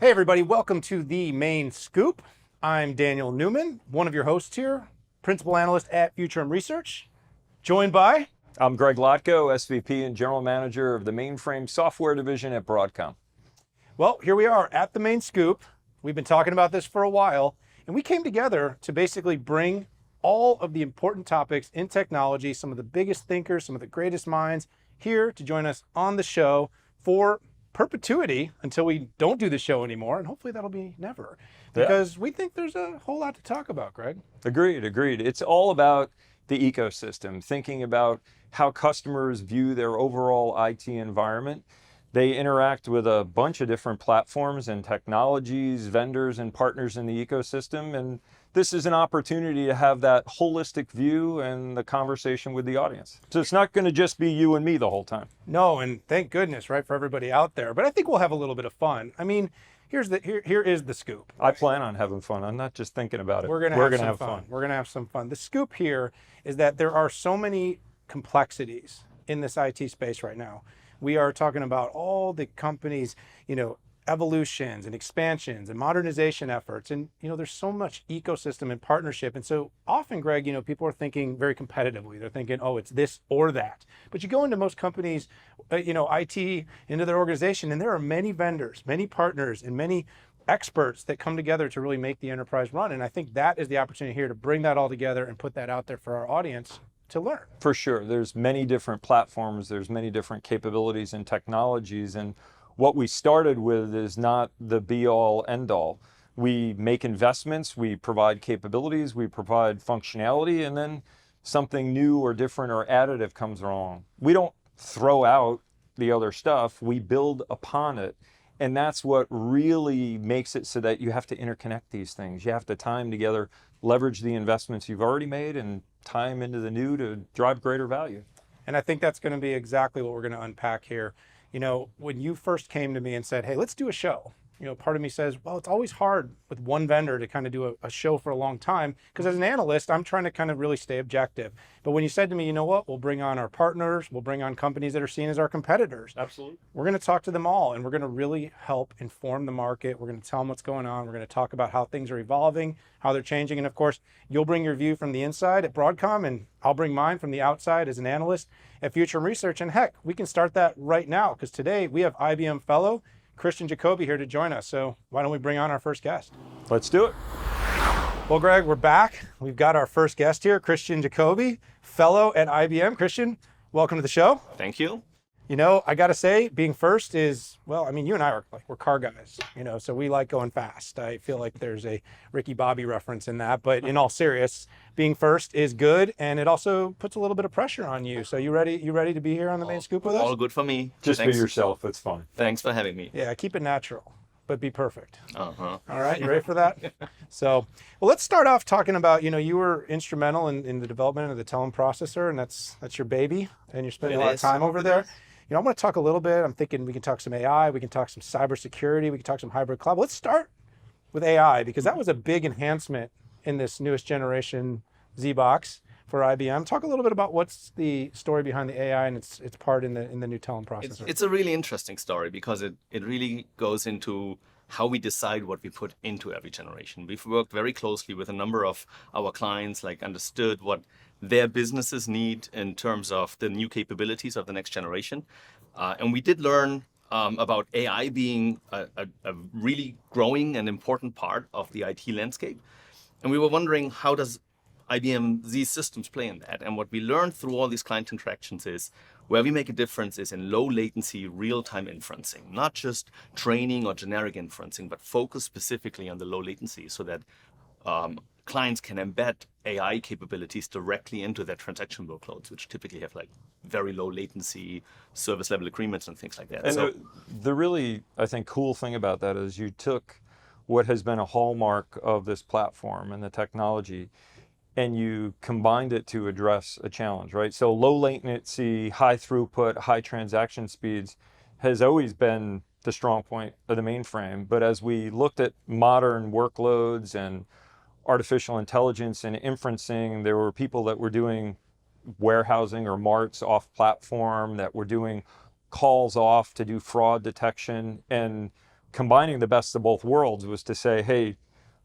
Hey everybody, welcome to the Main Scoop. I'm Daniel Newman, one of your hosts here, Principal Analyst at Futurum Research, joined by... I'm Greg Lotko, SVP and General Manager of the Mainframe Software Division at Broadcom. Well, here we are at the Main Scoop. We've been talking about this for a while, and we came together to basically bring all of the important topics in technology, some of the biggest thinkers, some of the greatest minds, here to join us on the show for perpetuity until we don't do the show anymore, and hopefully that'll be never, because we think there's a whole lot to talk about, Greg. Agreed. It's all about the ecosystem, thinking about how customers view their overall IT environment. They interact with a bunch of different platforms and technologies, vendors and partners in the ecosystem, and this is an opportunity to have that holistic view and the conversation with the audience. So it's not going to just be you and me the whole time. No, and thank goodness, right, for everybody out there. But I think we'll have a little bit of fun. I mean, here is the scoop. I plan on having fun. I'm not just thinking about it. We're gonna have fun. We're gonna have some fun. The scoop here is that there are so many complexities in this IT space right now. We are talking about all the companies, evolutions and expansions and modernization efforts. And, there's so much ecosystem and partnership. And so often, Greg, people are thinking very competitively. They're thinking, oh, it's this or that. But you go into most companies, IT, into their organization, and there are many vendors, many partners, and many experts that come together to really make the enterprise run. And I think that is the opportunity here to bring that all together and put that out there for our audience to learn. For sure. There's many different platforms. There's many different capabilities and technologies. And what we started with is not the be-all, end-all. We make investments, we provide capabilities, we provide functionality, and then something new or different or additive comes along. We don't throw out the other stuff, we build upon it. And that's what really makes it so that you have to interconnect these things. You have to tie them together, leverage the investments you've already made, and tie them into the new to drive greater value. And I think that's going to be exactly what we're going to unpack here. When you first came to me and said, hey, let's do a show, part of me says, well, it's always hard with one vendor to kind of do a show for a long time, because as an analyst, I'm trying to kind of really stay objective. But when you said to me, you know what, we'll bring on our partners, we'll bring on companies that are seen as our competitors. Absolutely. We're going to talk to them all, and we're going to really help inform the market. We're going to tell them what's going on. We're going to talk about how things are evolving, how they're changing. And of course, you'll bring your view from the inside at Broadcom, and I'll bring mine from the outside as an analyst at Futurum Research. And heck, we can start that right now, because today we have IBM fellow Christian Jacobi here to join us. So why don't we bring on our first guest? Let's do it. Well, Greg, we're back. We've got our first guest here, Christian Jacobi, fellow at IBM. Christian, welcome to the show. Thank you. I got to say, being first is, well, I mean, you and I we're car guys, so we like going fast. I feel like there's a Ricky Bobby reference in that, but in all seriousness, being first is good, and it also puts a little bit of pressure on you. So you ready to be here on the Main Scoop with us? All good for me. Just Thanks. be yourself, it's fun. Thanks for having me. Yeah, keep it natural, but be perfect. Uh-huh. All right, you ready for that? So, well, let's start off talking about, you were instrumental in the development of the Telum processor, and that's your baby, and you're spending a lot of time over there. I want to talk a little bit. I'm thinking we can talk some AI, we can talk some cybersecurity, we can talk some hybrid cloud. Let's start with AI, because that was a big enhancement in this newest generation Z-Box for IBM. Talk a little bit about what's the story behind the AI and its part in the new Telum processor. It's a really interesting story, because it really goes into how we decide what we put into every generation. We've worked very closely with a number of our clients, understood what their businesses need in terms of the new capabilities of the next generation. And we did learn about AI being a really growing and important part of the IT landscape. And we were wondering, how does IBM zSystems play in that? And what we learned through all these client interactions is where we make a difference is in low latency, real-time inferencing, not just training or generic inferencing, but focus specifically on the low latency so that clients can embed AI capabilities directly into their transaction workloads, which typically have very low latency service level agreements and things like that. And so, the really, I think, cool thing about that is you took what has been a hallmark of this platform and the technology, and you combined it to address a challenge, right? So low latency, high throughput, high transaction speeds has always been the strong point of the mainframe. But as we looked at modern workloads and artificial intelligence and inferencing, there were people that were doing warehousing or marts off platform, that were doing calls off to do fraud detection. And combining the best of both worlds was to say, hey,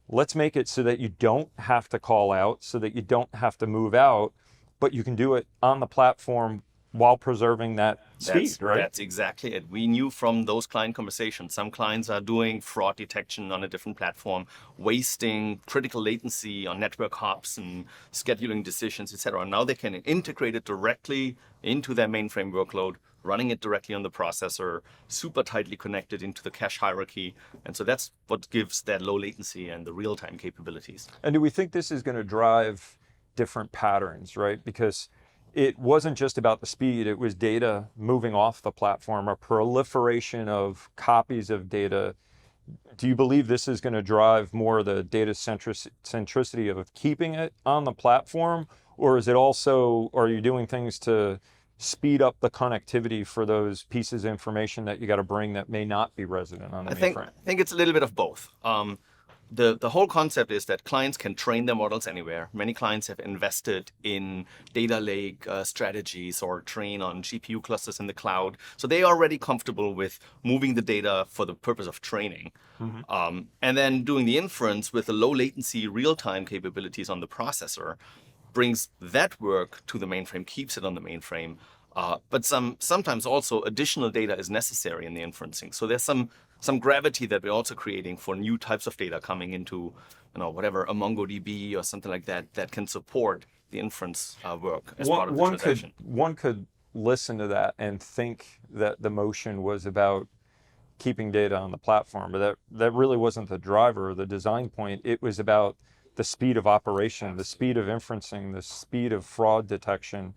let's make it so that you don't have to call out, so that you don't have to move out, but you can do it on the platform while preserving that speed, right? That's exactly it. We knew from those client conversations, some clients are doing fraud detection on a different platform, wasting critical latency on network hops and scheduling decisions, etc. Now they can integrate it directly into their mainframe workload, running it directly on the processor, super tightly connected into the cache hierarchy. And so that's what gives that low latency and the real-time capabilities. And do we think this is going to drive different patterns, right? Because it wasn't just about the speed, it was data moving off the platform, a proliferation of copies of data. Do you believe this is going to drive more of the data centricity of keeping it on the platform? Or is it also, are you doing things to speed up the connectivity for those pieces of information that you got to bring that may not be resident on the mainframe? I think it's a little bit of both. The whole concept is that clients can train their models anywhere. Many clients have invested in data lake strategies or train on GPU clusters in the cloud. So they are already comfortable with moving the data for the purpose of training. And then doing the inference with the low latency real-time capabilities on the processor brings that work to the mainframe, keeps it on the mainframe. But sometimes also additional data is necessary in the inferencing. So there's some gravity that we're also creating for new types of data coming into, whatever, a MongoDB or something like that, that can support the inference work as part of the transaction. One could listen to that and think that the motion was about keeping data on the platform, but that really wasn't the driver or the design point. It was about the speed of operation, the speed of inferencing, the speed of fraud detection.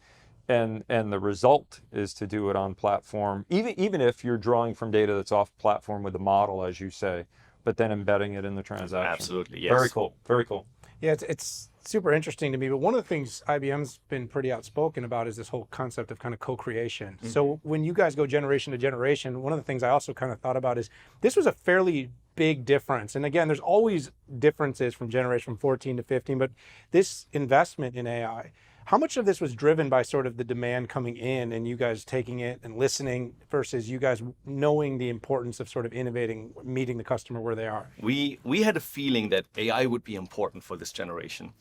And the result is to do it on platform, even if you're drawing from data that's off platform with the model, as you say, but then embedding it in the transaction. Absolutely, yes. Very cool, very cool. Yeah, it's super interesting to me, but one of the things IBM's been pretty outspoken about is this whole concept of kind of co-creation. So when you guys go generation to generation, one of the things I also kind of thought about is this was a fairly big difference. And again, there's always differences from generation from 14 to 15, but this investment in AI, how much of this was driven by sort of the demand coming in and you guys taking it and listening versus you guys knowing the importance of sort of innovating, meeting the customer where they are? We had a feeling that AI would be important for this generation,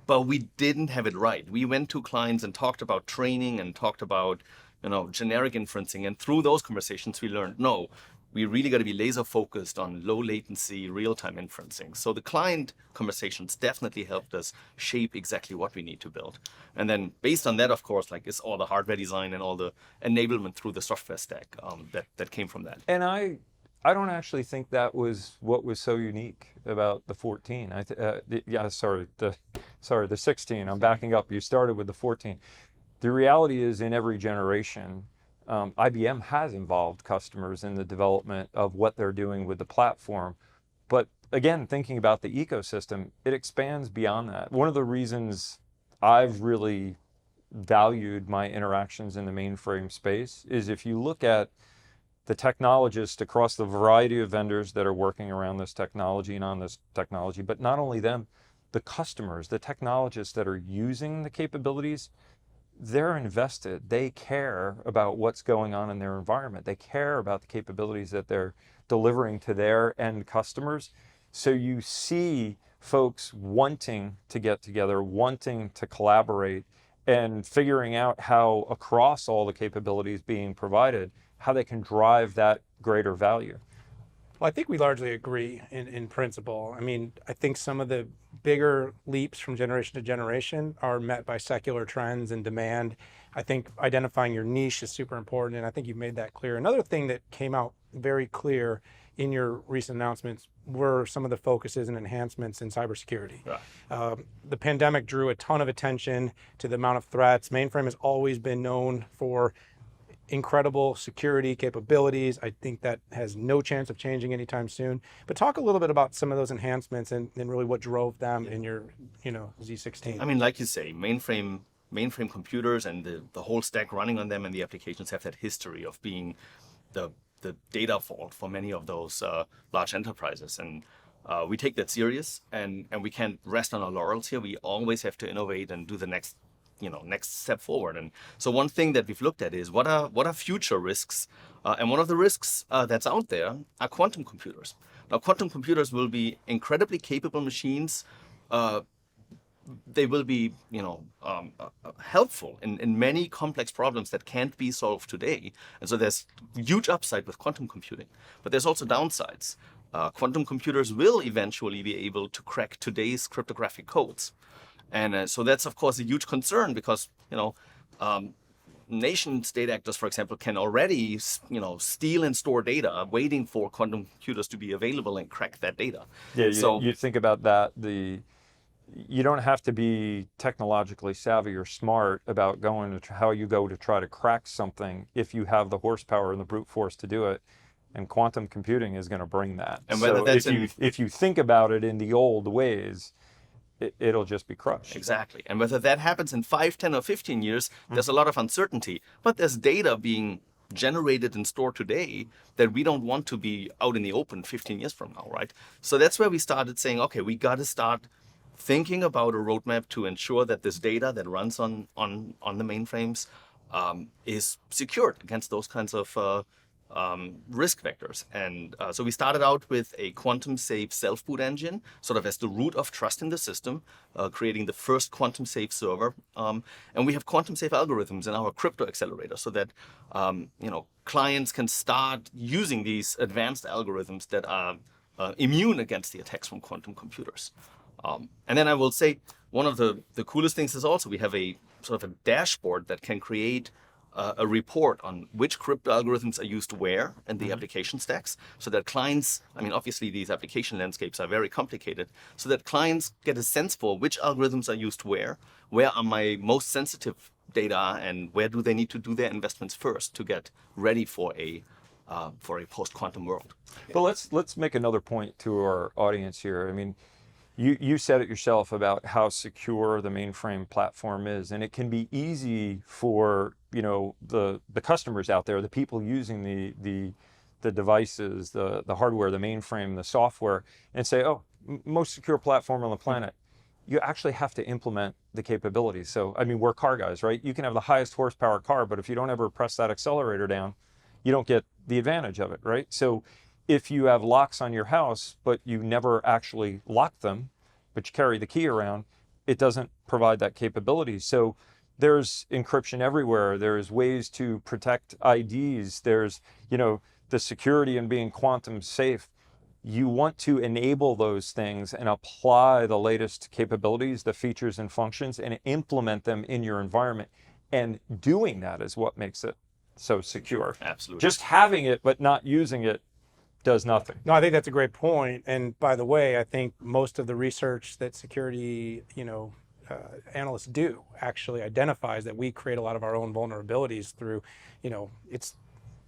but we didn't have it right. We went to clients and talked about training and talked about, generic inferencing. And through those conversations, we learned, no, we really got to be laser focused on low latency, real-time inferencing. So the client conversations definitely helped us shape exactly what we need to build. And then based on that, of course, it's all the hardware design and all the enablement through the software stack that came from that. And I don't actually think that was what was so unique about the 14. The 16. I'm backing up. You started with the 14. The reality is, in every generation, IBM has involved customers in the development of what they're doing with the platform. But again, thinking about the ecosystem, it expands beyond that. One of the reasons I've really valued my interactions in the mainframe space is if you look at the technologists across the variety of vendors that are working around this technology and on this technology, but not only them, the customers, the technologists that are using the capabilities, they're invested. They care about what's going on in their environment. They care about the capabilities that they're delivering to their end customers. So you see folks wanting to get together, wanting to collaborate, and figuring out how across all the capabilities being provided, how they can drive that greater value. Well, I think we largely agree in principle. I mean, I think some of the bigger leaps from generation to generation are met by secular trends and demand. I think identifying your niche is super important, and I think you've made that clear. Another thing that came out very clear in your recent announcements were some of the focuses and enhancements in cybersecurity. Yeah. The pandemic drew a ton of attention to the amount of threats. Mainframe has always been known for incredible security capabilities. I think that has no chance of changing anytime soon. But talk a little bit about some of those enhancements and really what drove them in your, z16. I mean, like you say, mainframe computers and the whole stack running on them and the applications have that history of being the data vault for many of those large enterprises. And we take that serious, and we can't rest on our laurels here. We always have to innovate and do the next next step forward. And so one thing that we've looked at is what are future risks, and one of the risks that's out there are quantum computers. Now, quantum computers will be incredibly capable machines. They will be, helpful in many complex problems that can't be solved today. And so there's huge upside with quantum computing, but there's also downsides. Quantum computers will eventually be able to crack today's cryptographic codes. And so that's, of course, a huge concern because, nation-state actors, for example, can already, steal and store data, waiting for quantum computers to be available and crack that data. Yeah, so you think about that. You don't have to be technologically savvy or smart about how you go to try to crack something if you have the horsepower and the brute force to do it. And quantum computing is going to bring that. And whether that's if you think about it in the old ways, it'll just be crushed. Exactly. And whether that happens in 5, 10, or 15 years, there's a lot of uncertainty. But there's data being generated and stored today that we don't want to be out in the open 15 years from now, right? So that's where we started saying, okay, we got to start thinking about a roadmap to ensure that this data that runs on the mainframes is secured against those kinds of risk vectors. And so we started out with a quantum-safe self-boot engine, sort of as the root of trust in the system, creating the first quantum-safe server. And we have quantum-safe algorithms in our crypto accelerator so that clients can start using these advanced algorithms that are immune against the attacks from quantum computers. And then I will say one of the coolest things is also we have a sort of a dashboard that can create a report on which crypto algorithms are used where in the application stacks, so that clients, obviously these application landscapes are very complicated, so that clients get a sense for which algorithms are used where are my most sensitive data, and where do they need to do their investments first to get ready for a post-quantum world. But let's make another point to our audience here. You said it yourself about how secure the mainframe platform is, and it can be easy for the customers out there, the people using the devices, the hardware, the mainframe, the software, and say, oh, most secure platform on the planet. You actually have to implement the capabilities. So we're car guys, right? You can have the highest horsepower car, but if you don't ever press that accelerator down, you don't get the advantage of it, right? So if you have locks on your house, but you never actually lock them, but you carry the key around, it doesn't provide that capability. So there's encryption everywhere. There's ways to protect IDs. There's, the security and being quantum safe. You want to enable those things and apply the latest capabilities, the features and functions, and implement them in your environment. And doing that is what makes it so secure. Absolutely. Just having it but not using it does nothing. No, I think that's a great point. And by the way, I think most of the research that security, analysts do actually identifies that we create a lot of our own vulnerabilities through, it's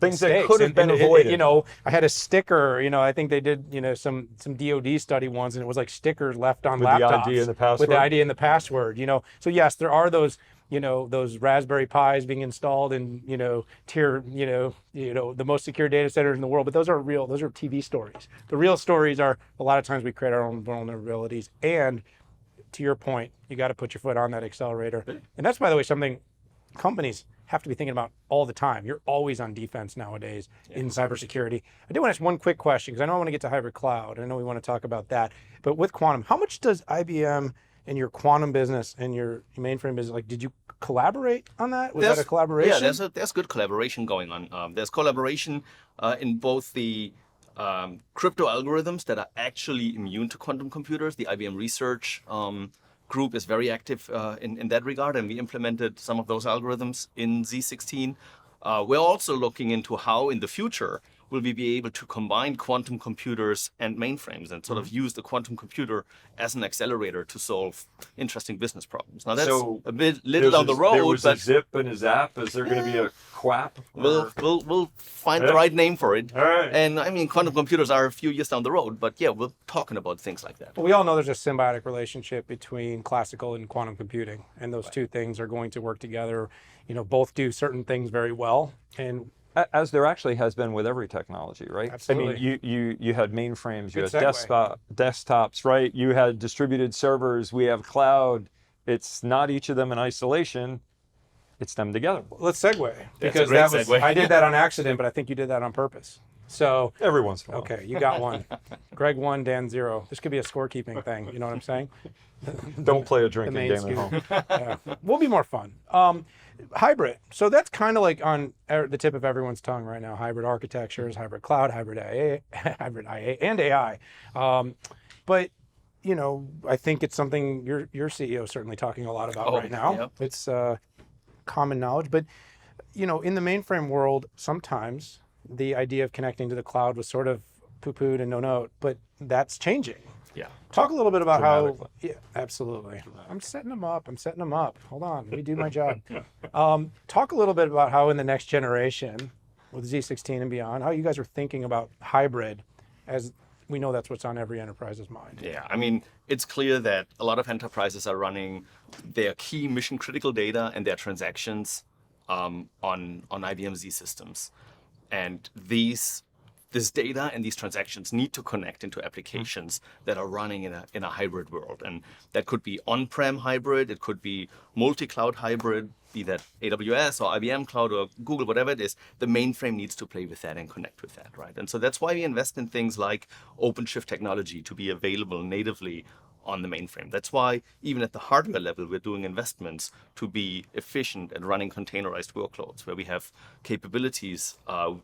things mistakes. That could have been avoided. I had a sticker, I think they did, some DOD study once, and it was like stickers left on laptops with the ID and the password. With the ID and the password, So yes, there are those, those Raspberry Pis being installed in, tier, the most secure data centers in the world, but those are TV stories. The real stories are a lot of times we create our own vulnerabilities. And to your point, you got to put your foot on that accelerator. And that's, by the way, something companies have to be thinking about all the time. You're always on defense nowadays in cybersecurity. I do want to ask one quick question, because I know I want to get to hybrid cloud. I know we want to talk about that. But with quantum, how much does IBM and your quantum business and your mainframe business, did you collaborate on that? Was that a collaboration? Yeah, there's good collaboration going on. There's collaboration in both the crypto algorithms that are actually immune to quantum computers. The IBM research group is very active in that regard, and we implemented some of those algorithms in z16. We're also looking into how in the future will we be able to combine quantum computers and mainframes and sort of use the quantum computer as an accelerator to solve interesting business problems. Now that's a little down the road. There was a zip and a zap. Is there going to be a quap? We'll find the right name for it. All right. And quantum computers are a few years down the road, but yeah, we're talking about things like that. Well, we all know there's a symbiotic relationship between classical and quantum computing, and those two things are going to work together. Both do certain things very well, and as there actually has been with every technology, right? Absolutely. You had mainframes, you Good had desktops, right? You had distributed servers, we have cloud. it's not each of them in isolation, it's them together. Let's segue, because great that was segue. I did that on accident, but I think you did that on purpose. So Every once in a while. okay, you got one. Greg 1, Dan 0. This could be a scorekeeping thing. You know what I'm saying? Don't play a The drinking main game at scoop. home. Yeah. Will be more fun. Hybrid. So that's kind of like on the tip of everyone's tongue right now. Hybrid architectures, hybrid cloud, hybrid IA, hybrid IA, and AI. But you know, I think it's something your CEO is certainly talking a lot about right now. Yep. It's common knowledge. But you know, in the mainframe world, sometimes the idea of connecting to the cloud was sort of poo-pooed and no, but that's changing. Yeah. Talk a little bit about how, Dramatically. yeah, absolutely. I'm setting them up. Hold on, let me do my job. Talk a little bit about how in the next generation, with z16 and beyond, how you guys are thinking about hybrid, as we know that's what's on every enterprise's mind. Yeah, I mean, it's clear that a lot of enterprises are running their key mission critical data and their transactions on IBM zSystems. And this data and these transactions need to connect into applications that are running in a hybrid world. And that could be on-prem hybrid, it could be multi-cloud hybrid, be that AWS or IBM Cloud or Google, whatever it is. The mainframe needs to play with that and connect with that, right? And so that's why we invest in things like OpenShift technology to be available natively on the mainframe. That's why even at the hardware level, we're doing investments to be efficient at running containerized workloads, where we have capabilities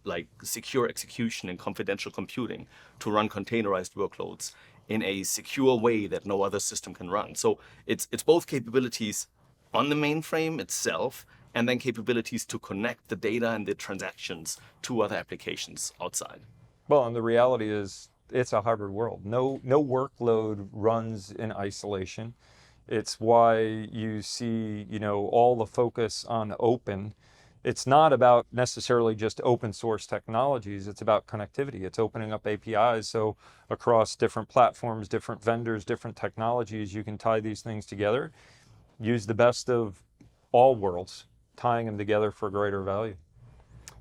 like secure execution and confidential computing to run containerized workloads in a secure way that no other system can run. So it's both capabilities on the mainframe itself, and then capabilities to connect the data and the transactions to other applications outside. Well, and the reality is, it's a hybrid world. No workload runs in isolation. It's why you see, you know, all the focus on open. It's not about necessarily just open source technologies. It's about connectivity. It's opening up APIs. So across different platforms, different vendors, different technologies, you can tie these things together. Use the best of all worlds, tying them together for greater value.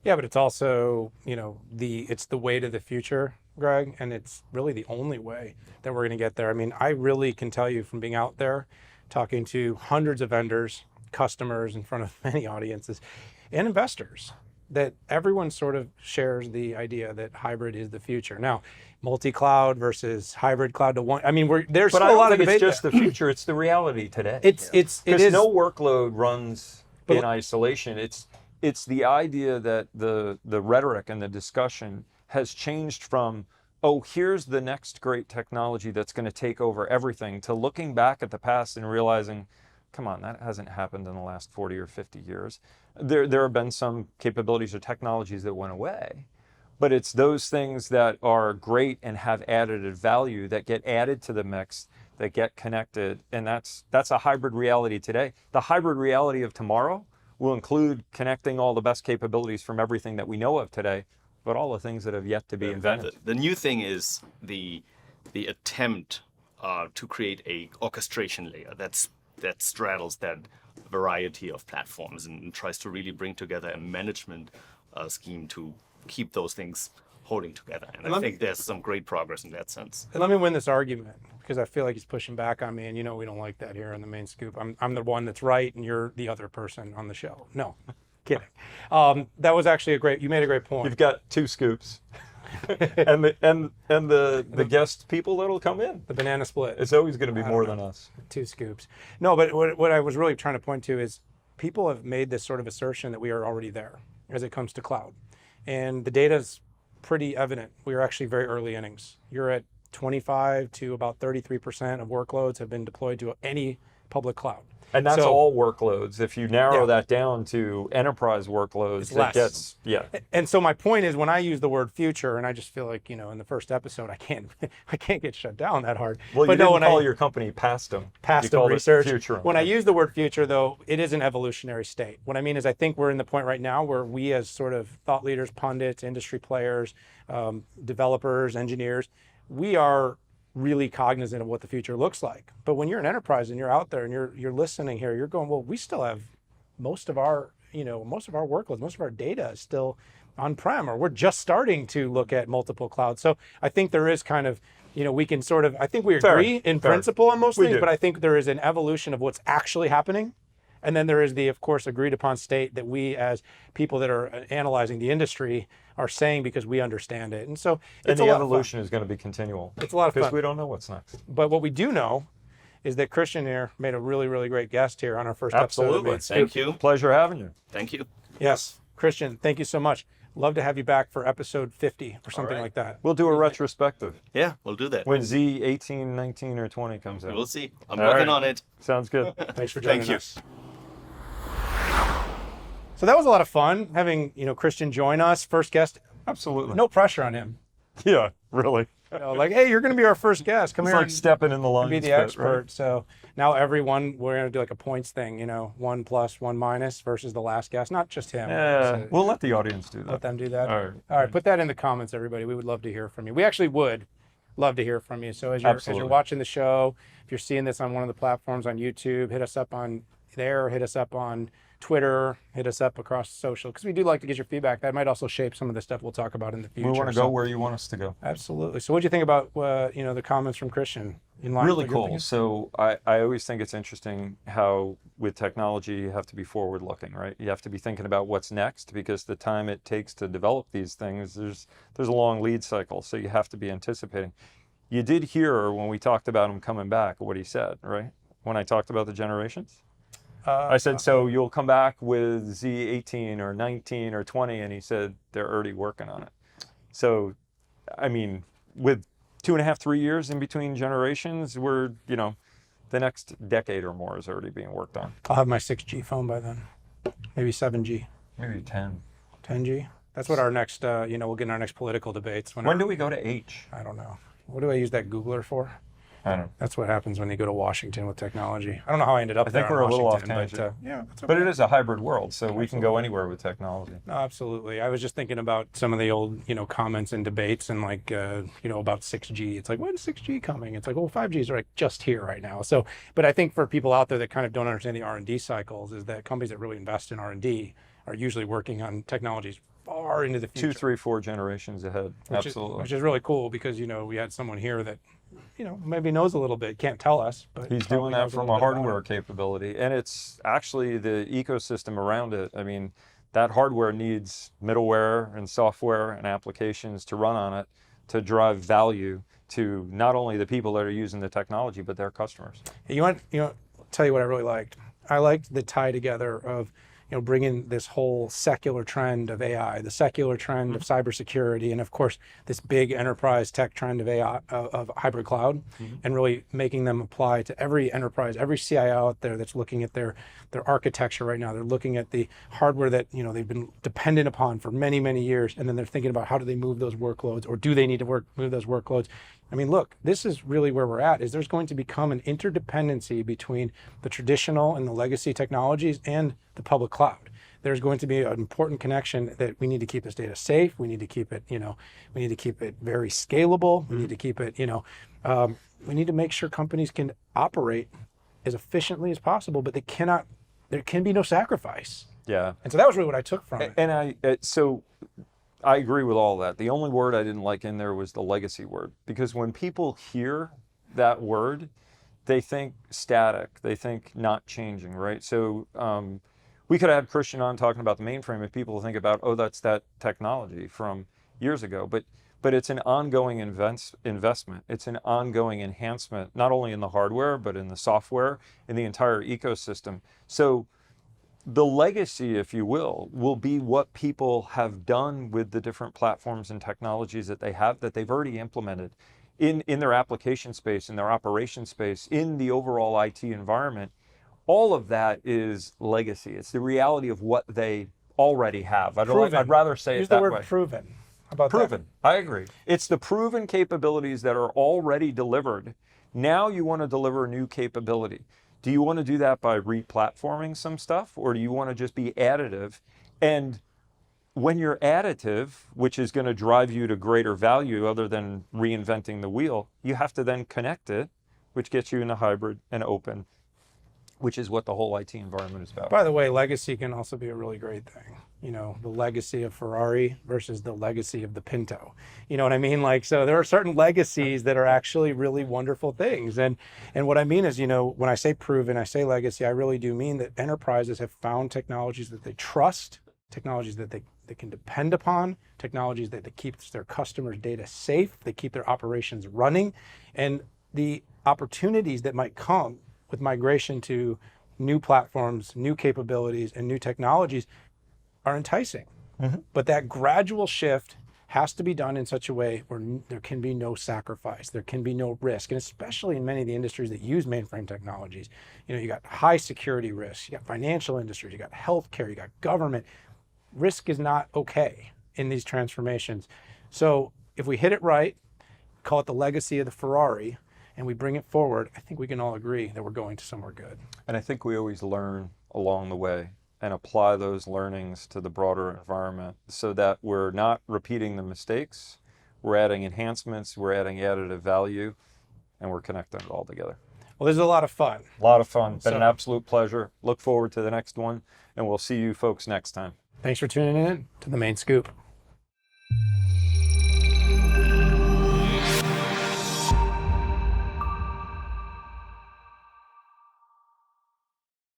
Yeah, but it's also, you know, it's the way to the future, Greg, and it's really the only way that we're going to get there. I mean, I really can tell you from being out there, talking to hundreds of vendors, customers in front of many audiences, and investors, that everyone sort of shares the idea that hybrid is the future. Now, multi-cloud versus hybrid cloud to one. I mean, there's still a lot of debate. It's just the future. It's the reality today. It is. No workload runs in isolation. It's the idea that the rhetoric and the discussion has changed from, oh, here's the next great technology that's going to take over everything, to looking back at the past and realizing, come on, that hasn't happened in the last 40 or 50 years. There have been some capabilities or technologies that went away, but it's those things that are great and have added value that get added to the mix, that get connected, and that's a hybrid reality today. The hybrid reality of tomorrow will include connecting all the best capabilities from everything that we know of today, but all the things that have yet to be invented. The new thing is the attempt to create a orchestration layer that straddles that variety of platforms and tries to really bring together a management scheme to keep those things holding together. And I think there's some great progress in that sense. And let me win this argument, because I feel like he's pushing back on me, and you know we don't like that here in the main scoop. I'm the one that's right, and you're the other person on the show. No, kidding. That was actually you made a great point. You've got two scoops. and the guest people that'll come in. The banana split. It's always going to be more than us. 2 scoops. No, but what I was really trying to point to is people have made this sort of assertion that we are already there as it comes to cloud. And the data's pretty evident. We are actually very early innings. You're at 25 to about 33% of workloads have been deployed to any public cloud. And that's all workloads. If you narrow that down to enterprise workloads, it's less. And so my point is, when I use the word future, and I just feel like, you know, in the first episode, I can't get shut down that hard. Well, you didn't call your company Pastum. Pastum Research. Futurum. When I use the word future, though, it is an evolutionary state. What I mean is, I think we're in the point right now where we, as sort of thought leaders, pundits, industry players, developers, engineers, we are really cognizant of what the future looks like. But when you're an enterprise and you're out there and you're listening here, you're going, well, we still have most of our workloads, most of our data is still on-prem, or we're just starting to look at multiple clouds. So I think there is kind of we can sort of, I think we Fair, agree in fair. principle on most We things, do. but I think there is an evolution of what's actually happening. And then there is the, of course, agreed upon state that we as people that are analyzing the industry are saying because we understand it. And so And it's the a lot of evolution is going to be continual. It's a lot of because fun. we don't know what's next. But what we do know is that Christian here made a really, really great guest here on our first Absolutely. episode. of Thank you. Pleasure having you. Thank you. Yes. Christian, thank you so much. Love to have you back for episode 50 or something right. like that. We'll do a retrospective Yeah, we'll do that. when Z18, 19, or 20 comes out. We'll see. I'm All working right. on it. Sounds good. Thanks for joining Thank you. us. So that was a lot of fun having, Christian join us, first guest. Absolutely. No pressure on him. Yeah, really. Like, hey, you're going to be our first guest. Come It's here like stepping in the line. and be the expert. So now everyone, we're going to do like a points thing, 1 plus, 1 minus versus the last guest. Not just him. Yeah, So we'll let the audience do let that. them do that. All All right, put that in the comments, everybody. We would love to hear from you. We actually would love to hear from you. So as you're Absolutely. watching the show, if you're seeing this on one of the platforms on YouTube, hit us up on there, hit us up on Twitter, hit us up across social, because we do like to get your feedback. That might also shape some of the stuff we'll talk about in the future. We want to go where you want us to go. Absolutely. So what do you think about the comments from Christian? In line Really with what you're cool. thinking? So I always think it's interesting how with technology you have to be forward looking, right? You have to be thinking about what's next because the time it takes to develop these things, there's a long lead cycle. So you have to be anticipating. You did hear when we talked about him coming back what he said, right? When I talked about the generations. I said, so you'll come back with Z18 or 19 or 20, and he said they're already working on it. So, I mean, with 2.5, 3 years in between generations, we're, the next decade or more is already being worked on. I'll have my 6G phone by then, maybe 7G, Maybe 10. 10G. That's what our next, we'll get in our next political debates. When do we go to H? I don't know. What do I use that Googler for? I don't know. That's what happens when you go to Washington with technology. I don't know how I ended up there. I think we're a little off Washington, tangent. But, yeah, that's okay. But it is a hybrid world, so we can go anywhere with technology. No, absolutely. I was just thinking about some of the old, comments and debates and like, about 6G. It's like, when's 6G coming? It's like, well, 5G is like just here right now. So, but I think for people out there that kind of don't understand the R&D cycles is that companies that really invest in R&D are usually working on technologies far into the future. 2, 3, 4 generations ahead. Absolutely. Which is really cool because, we had someone here that, maybe knows a little bit, can't tell us, but He's probably doing that knows from little a bit about hardware it. capability, and it's actually the ecosystem around it. I mean, that hardware needs middleware and software and applications to run on it to drive value to not only the people that are using the technology, but their customers. You want, tell you what I really liked. I liked the tie together of, bringing this whole secular trend of AI, the secular trend of cybersecurity, and of course, this big enterprise tech trend of AI, of hybrid cloud, and really making them apply to every enterprise, every CIO out there that's looking at their architecture right now. They're looking at the hardware that, they've been dependent upon for many, many years, and then they're thinking about how do they move those workloads, or do they need to move those workloads? I mean, look, this is really where we're at, is there's going to become an interdependency between the traditional and the legacy technologies and the public cloud. There's going to be an important connection that we need to keep this data safe. We need to keep it, we need to keep it very scalable. We need to keep it, we need to make sure companies can operate as efficiently as possible, but there can be no sacrifice. Yeah. And so that was really what I took from it. And so I agree with all that. The only word I didn't like in there was the legacy word, because when people hear that word, they think static, they think not changing, right? So we could have had Christian on talking about the mainframe if people think about, oh, that's that technology from years ago. But it's an ongoing investment. It's an ongoing enhancement, not only in the hardware, but in the software, in the entire ecosystem. So the legacy, if you will be what people have done with the different platforms and technologies that they have, that they've already implemented in their application space, in their operation space, in the overall IT environment. All of that is legacy. It's the reality of what they already have. I'd rather say Use it that the word way. proven. How about Proven. I agree. It's the proven capabilities that are already delivered. Now you want to deliver a new capability. Do you want to do that by re-platforming some stuff, or do you want to just be additive? And when you're additive, which is going to drive you to greater value other than reinventing the wheel, you have to then connect it, which gets you into hybrid and open, which is what the whole IT environment is about. By the way, legacy can also be a really great thing. You know, the legacy of Ferrari versus the legacy of the Pinto. You know what I mean? Like, so there are certain legacies that are actually really wonderful things. And what I mean is, you know, when I say proven, I say legacy, I really do mean that enterprises have found technologies that they trust, technologies that they can depend upon, technologies that they keep their customers' data safe, they keep their operations running, and the opportunities that might come with migration to new platforms, new capabilities, and new technologies are enticing. But that gradual shift has to be done in such a way where there can be no sacrifice, there can be no risk, and especially in many of the industries that use mainframe technologies, you know, you got high security risks, you got financial industries, you got healthcare, you got government. Risk is not okay in these transformations. So if we hit it right, call it the legacy of the Ferrari, and we bring it forward, I think we can all agree that we're going to somewhere good. And I think we always learn along the way and apply those learnings to the broader environment so that we're not repeating the mistakes, we're adding enhancements, we're adding additive value, and we're connecting it all together. Well, this is a lot of fun. A lot of fun. Been an So- absolute pleasure. Look forward to the next one, and we'll see you folks next time. Thanks for tuning in to The Main Scoop.